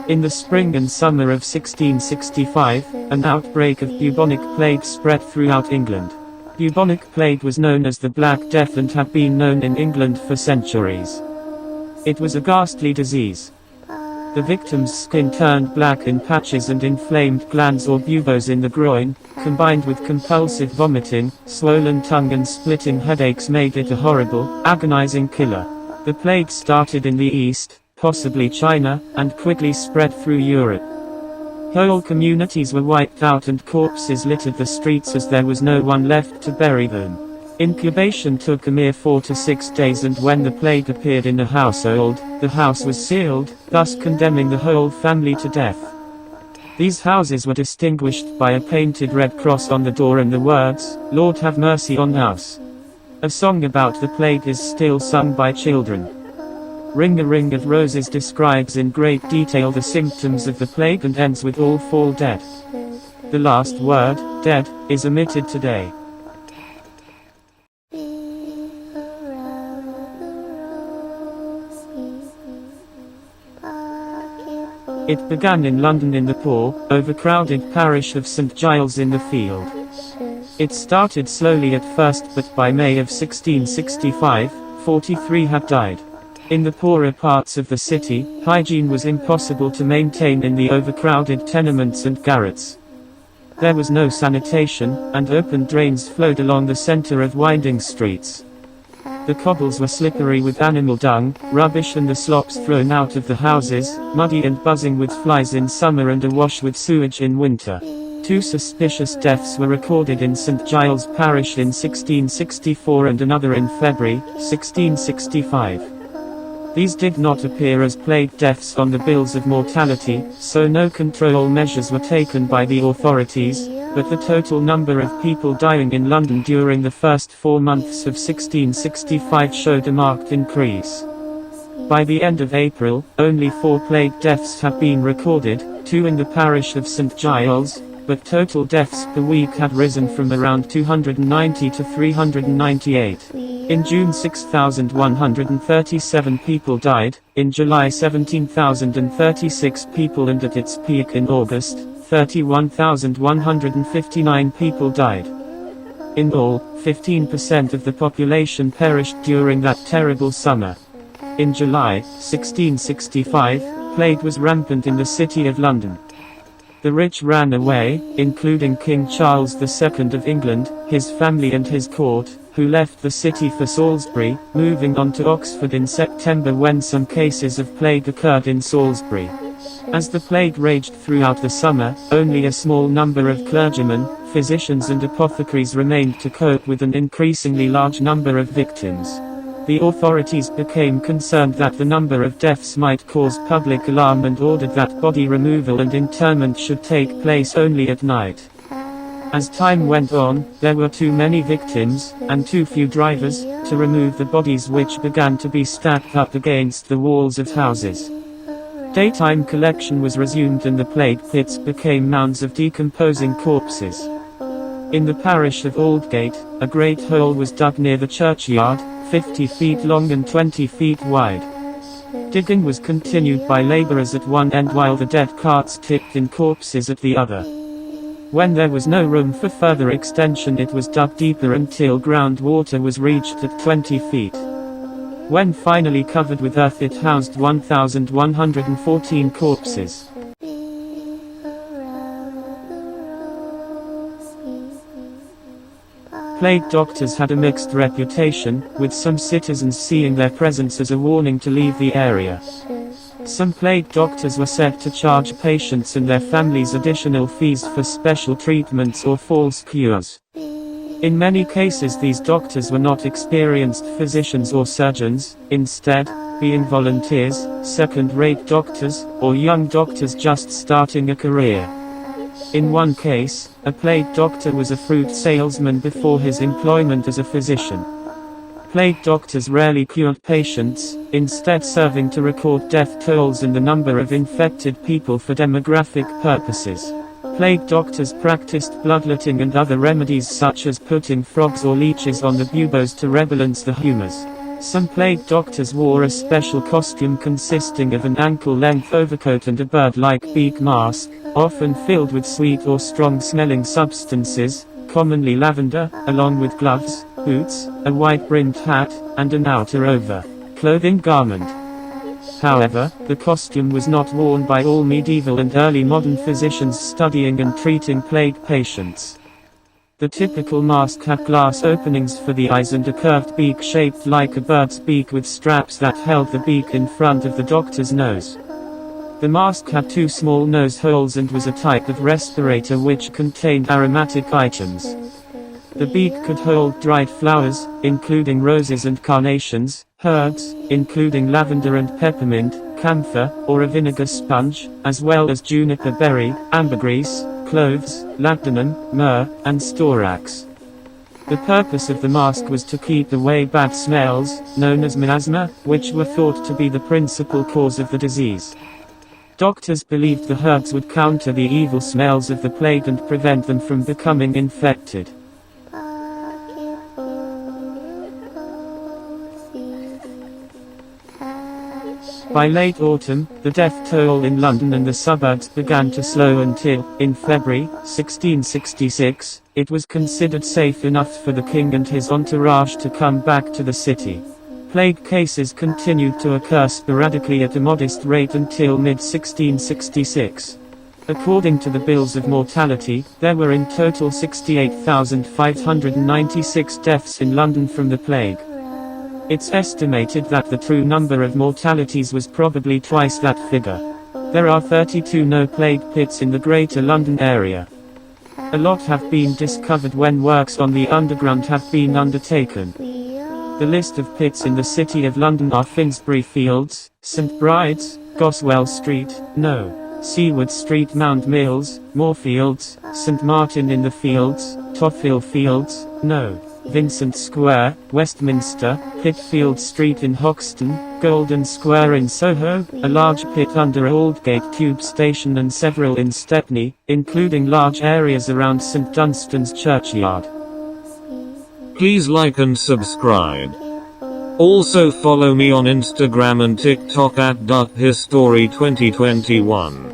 In the spring and summer of 1665, an outbreak of bubonic plague spread throughout England. Bubonic plague was known as the Black Death and had been known in England for centuries. It was a ghastly disease. The victim's skin turned black in patches and inflamed glands or buboes in the groin, combined with compulsive vomiting, swollen tongue and splitting headaches made it a horrible, agonizing killer. The plague started in the East, possibly China, and quickly spread through Europe. Whole communities were wiped out and corpses littered the streets as there was no one left to bury them. Incubation took a mere 4 to 6 days, and when the plague appeared in a household, the house was sealed, thus condemning the whole family to death. These houses were distinguished by a painted red cross on the door and the words, "Lord have mercy on us." A song about the plague is still sung by children. Ring a Ring of Roses describes in great detail the symptoms of the plague and ends with "all fall dead." The last word, "dead," is omitted today. It began in London in the poor, overcrowded parish of St Giles in the Field. It started slowly at first, but by May of 1665, 43 had died. In the poorer parts of the city, hygiene was impossible to maintain in the overcrowded tenements and garrets. There was no sanitation, and open drains flowed along the center of winding streets. The cobbles were slippery with animal dung, rubbish and the slops thrown out of the houses, muddy and buzzing with flies in summer and awash with sewage in winter. 2 suspicious deaths were recorded in St Giles Parish in 1664 and another in February, 1665. These did not appear as plague deaths on the bills of mortality, so no control measures were taken by the authorities, but the total number of people dying in London during the first 4 months of 1665 showed a marked increase. By the end of April, only 4 plague deaths have been recorded, 2 in the parish of St Giles, but total deaths per week had risen from around 290 to 398. In June 6,137 people died, in July 17,036 people, and at its peak in August, 31,159 people died. In all, 15% of the population perished during that terrible summer. In July 1665, plague was rampant in the city of London. The rich ran away, including King Charles II of England, his family and his court, who left the city for Salisbury, moving on to Oxford in September when some cases of plague occurred in Salisbury. As the plague raged throughout the summer, only a small number of clergymen, physicians and apothecaries remained to cope with an increasingly large number of victims. The authorities became concerned that the number of deaths might cause public alarm and ordered that body removal and interment should take place only at night. As time went on, there were too many victims, and too few drivers, to remove the bodies, which began to be stacked up against the walls of houses. Daytime collection was resumed and the plague pits became mounds of decomposing corpses. In the parish of Aldgate, a great hole was dug near the churchyard, 50 feet long and 20 feet wide. Digging was continued by laborers at one end while the dead carts tipped in corpses at the other. When there was no room for further extension, it was dug deeper until groundwater was reached at 20 feet. When finally covered with earth, it housed 1,114 corpses. Plague doctors had a mixed reputation, with some citizens seeing their presence as a warning to leave the area. Some plague doctors were said to charge patients and their families additional fees for special treatments or false cures. In many cases, these doctors were not experienced physicians or surgeons, instead, being volunteers, second-rate doctors, or young doctors just starting a career. In one case, a plague doctor was a fruit salesman before his employment as a physician. Plague doctors rarely cured patients, instead serving to record death tolls and the number of infected people for demographic purposes. Plague doctors practiced bloodletting and other remedies such as putting frogs or leeches on the buboes to rebalance the humors. Some plague doctors wore a special costume consisting of an ankle-length overcoat and a bird-like beak mask, often filled with sweet or strong-smelling substances, commonly lavender, along with gloves, boots, a white-brimmed hat, and an outer over-clothing garment. However, the costume was not worn by all medieval and early modern physicians studying and treating plague patients. The typical mask had glass openings for the eyes and a curved beak shaped like a bird's beak with straps that held the beak in front of the doctor's nose. The mask had 2 small nose holes and was a type of respirator which contained aromatic items. The beak could hold dried flowers, including roses and carnations, herbs, including lavender and peppermint, camphor, or a vinegar sponge, as well as juniper berry, ambergris, cloves, labdanum, myrrh, and storax. The purpose of the mask was to keep away bad smells, known as miasma, which were thought to be the principal cause of the disease. Doctors believed the herbs would counter the evil smells of the plague and prevent them from becoming infected. By late autumn, the death toll in London and the suburbs began to slow until, in February 1666, it was considered safe enough for the king and his entourage to come back to the city. Plague cases continued to occur sporadically at a modest rate until mid-1666. According to the bills of mortality, there were in total 68,596 deaths in London from the plague. It's estimated that the true number of mortalities was probably twice that figure. There are 32 no-plague pits in the Greater London area. A lot have been discovered when works on the Underground have been undertaken. The list of pits in the City of London are Finsbury Fields, St Bride's, Goswell Street, No. Seawood Street, Mount Mills, Moorfields, St Martin in the Fields, Tothill Fields, No. Vincent Square, Westminster, Pitfield Street in Hoxton, Golden Square in Soho, a large pit under Aldgate Tube Station and several in Stepney, including large areas around St Dunstan's Churchyard. Please like and subscribe. Also follow me on Instagram and TikTok at DuckHistory2021.